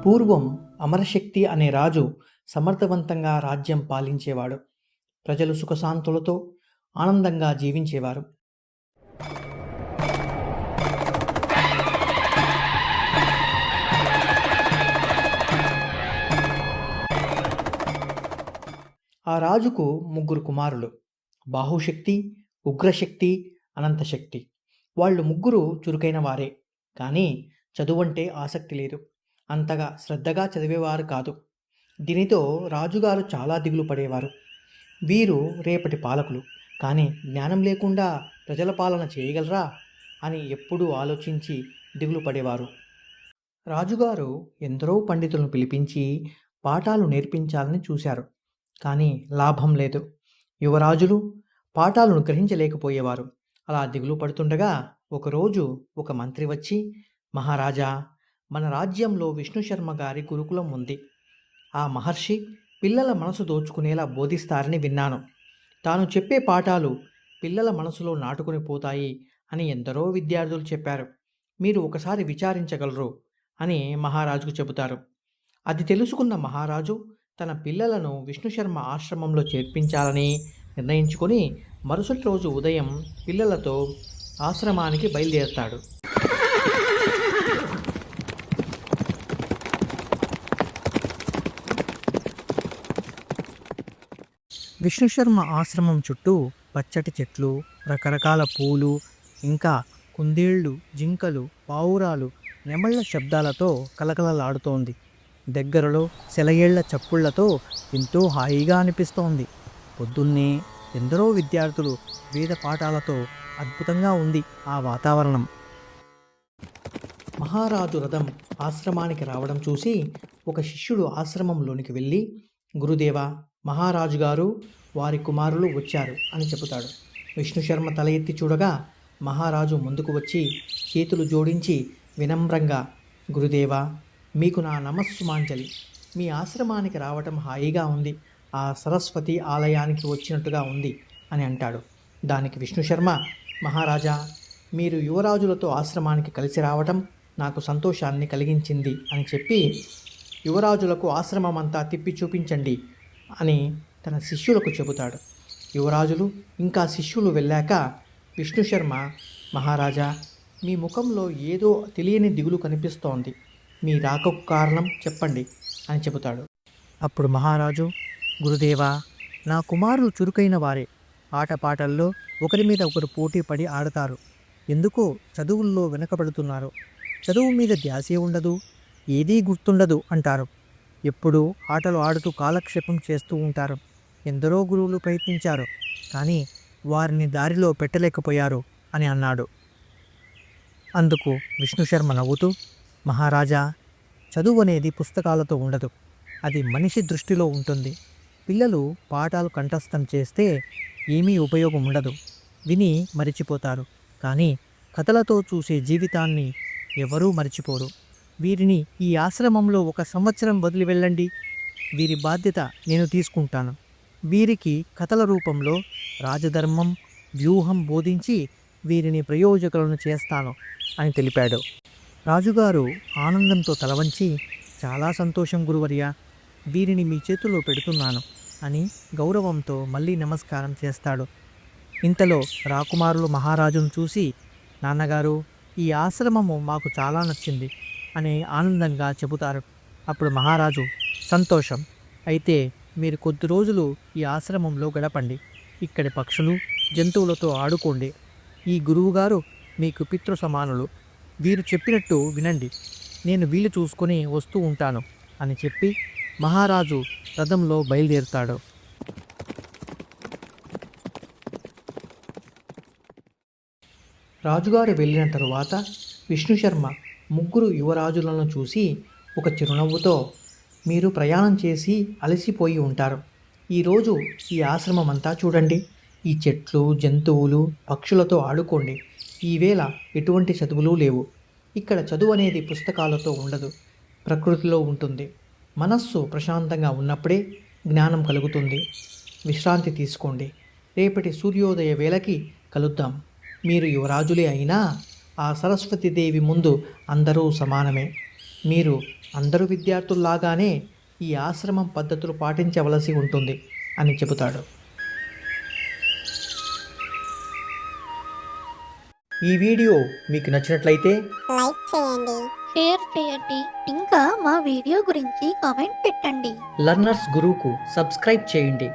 పూర్వం అమరశక్తి అనే రాజు సమర్థవంతంగా రాజ్యం పాలించేవాడు. ప్రజలు సుఖశాంతులతో ఆనందంగా జీవించేవారు. ఆ రాజుకు ముగ్గురు కుమారులు: బాహుశక్తి, ఉగ్రశక్తి, అనంతశక్తి. వాళ్ళు ముగ్గురు చురుకైన వారే, కానీ చదువంటే ఆసక్తి లేదు. అంతగా శ్రద్ధగా చదివేవారు కాదు. దీనితో రాజుగారు చాలా దిగులు పడేవారు. వీరు రేపటి పాలకులు, కానీ జ్ఞానం లేకుండా ప్రజల పాలన చేయగలరా అని ఎప్పుడూ ఆలోచించి దిగులు పడేవారు. రాజుగారు ఎందరో పండితులను పిలిపించి పాఠాలు నేర్పించాలని చూశారు, కానీ లాభం లేదు. యువరాజులు పాఠాలను గ్రహించలేకపోయేవారు. అలా దిగులు పడుతుండగా ఒకరోజు ఒక మంత్రి వచ్చి, మహారాజా, మన రాజ్యంలో విష్ణుశర్మ గారి గురుకులం ఉంది. ఆ మహర్షి పిల్లల మనసు దోచుకునేలా బోధిస్తారని విన్నాను. తాను చెప్పే పాఠాలు పిల్లల మనసులో నాటుకుని పోతాయి అని ఎందరో విద్యార్థులు చెప్పారు. మీరు ఒకసారి విచారించగలరు అని మహారాజుకు చెబుతారు. అది తెలుసుకున్న మహారాజు తన పిల్లలను విష్ణుశర్మ ఆశ్రమంలో చేర్పించాలని నిర్ణయించుకొని మరుసటి రోజు ఉదయం పిల్లలతో ఆశ్రమానికి బయలుదేరతాడు. విష్ణుశర్మ ఆశ్రమం చుట్టూ పచ్చటి చెట్లు, రకరకాల పూలు, ఇంకా కుందేళ్ళు, జింకలు, పావురాలు, నెమళ్ల శబ్దాలతో కలకలలాడుతోంది. దగ్గరలో సెలయేళ్ల చప్పుళ్లతో ఎంతో హాయిగా అనిపిస్తోంది. పొద్దున్నే ఎందరో విద్యార్థులు వేద పాఠాలతో అద్భుతంగా ఉంది ఆ వాతావరణం. మహారాజు రథం ఆశ్రమానికి రావడం చూసి ఒక శిష్యుడు ఆశ్రమంలోనికి వెళ్ళి, గురుదేవా, మహారాజు గారు వారి కుమారులు వచ్చారు అని చెబుతాడు. విష్ణుశర్మ తల ఎత్తి చూడగా మహారాజు ముందుకు వచ్చి చేతులు జోడించి వినమ్రంగా, గురుదేవా, మీకు నా నమస్సుమాంజలి. మీ ఆశ్రమానికి రావటం హాయిగా ఉంది. ఆ సరస్వతి ఆలయానికి వచ్చినట్టుగా ఉంది అని అంటాడు. దానికి విష్ణుశర్మ, మహారాజా, మీరు యువరాజులతో ఆశ్రమానికి కలిసి రావటం నాకు సంతోషాన్ని కలిగించింది అని చెప్పి యువరాజులకు ఆశ్రమం అంతా తిప్పి చూపించండి అని తన శిష్యులకు చెబుతాడు. యువరాజులు ఇంకా శిష్యులు వెళ్ళాక విష్ణుశర్మ, మహారాజా, మీ ముఖంలో ఏదో తెలియని దిగులు కనిపిస్తోంది. మీ రాకకు కారణం చెప్పండి అని చెబుతాడు. అప్పుడు మహారాజు, గురుదేవా, నా కుమారులు చురుకైన వారే. ఆటపాటల్లో ఒకరి మీద ఒకరు పోటీ పడి ఆడతారు. ఎందుకో చదువుల్లో వెనకబడుతున్నారు. చదువు మీద ధ్యాసే ఉండదు, ఏదీ గుర్తుండదు అంటారు. ఎప్పుడూ ఆటలు ఆడుతూ కాలక్షేపం చేస్తూ ఉంటారు. ఎందరో గురువులు ప్రయత్నించారు, కానీ వారిని దారిలో పెట్టలేకపోయారు అని అన్నాడు. అందుకు విష్ణుశర్మ నవ్వుతూ, మహారాజా, చదువు అనేది పుస్తకాలతో ఉండదు, అది మనిషి దృష్టిలో ఉంటుంది. పిల్లలు పాఠాలు కంఠస్థం చేస్తే ఏమీ ఉపయోగం ఉండదు, విని మరిచిపోతారు. కానీ కథలతో చూసే జీవితాన్ని ఎవరూ మరిచిపోరు. వీరిని ఈ ఆశ్రమంలో 1 సంవత్సరం వదిలి వెళ్ళండి. వీరి బాధ్యత నేను తీసుకుంటాను. వీరికి కథల రూపంలో రాజధర్మం, వ్యూహం బోధించి వీరిని ప్రయోజకులను చేస్తాను అని తెలిపాడు. రాజుగారు ఆనందంతో తలవంచి, చాలా సంతోషం గురువర్య, వీరిని మీ చేతుల్లో పెడుతున్నాను అని గౌరవంతో మళ్ళీ నమస్కారం చేస్తాడు. ఇంతలో రాకుమారులు మహారాజును చూసి, నాన్నగారు, ఈ ఆశ్రమము మాకు చాలా నచ్చింది అని ఆనందంగా చెబుతారు. అప్పుడు మహారాజు, సంతోషం, అయితే మీరు కొద్ది రోజులు ఈ ఆశ్రమంలో గడపండి. ఇక్కడి పక్షులు, జంతువులతో ఆడుకోండి. ఈ గురువుగారు మీకు పితృ సమానులు. వీరు చెప్పినట్టు వినండి. నేను వీలు చూసుకొని వస్తూ ఉంటాను అని చెప్పి మహారాజు రథంలో బయలుదేరుతాడు. రాజుగారు వెళ్ళిన తరువాత విష్ణుశర్మ ముగ్గురు యువరాజులను చూసి ఒక చిరునవ్వుతో, మీరు ప్రయాణం చేసి అలసిపోయి ఉంటారు. ఈరోజు ఈ ఆశ్రమం అంతా చూడండి. ఈ చెట్లు, జంతువులు, పక్షులతో ఆడుకోండి. ఈవేళ ఎటువంటి చదువులు లేవు. ఇక్కడ చదువు అనేది పుస్తకాలతో ఉండదు, ప్రకృతిలో ఉంటుంది. మనస్సు ప్రశాంతంగా ఉన్నప్పుడే జ్ఞానం కలుగుతుంది. విశ్రాంతి తీసుకోండి. రేపటి సూర్యోదయ వేళకి కలుద్దాం. మీరు యువరాజులే అయినా ఆ సరస్వతీదేవి ముందు అందరూ సమానమే. మీరు అందరు విద్యార్థుల్లాగానే ఈ ఆశ్రమం పద్ధతులు పాటించవలసి ఉంటుంది అని చెబుతాడు. ఈ వీడియో మీకు నచ్చినట్లయితే లైక్ చేయండి, షేర్ చేయండి, ఇంకా మా వీడియో గురించి కామెంట్ పెట్టండి. లర్నర్స్ గురువుకు సబ్స్క్రైబ్ చేయండి.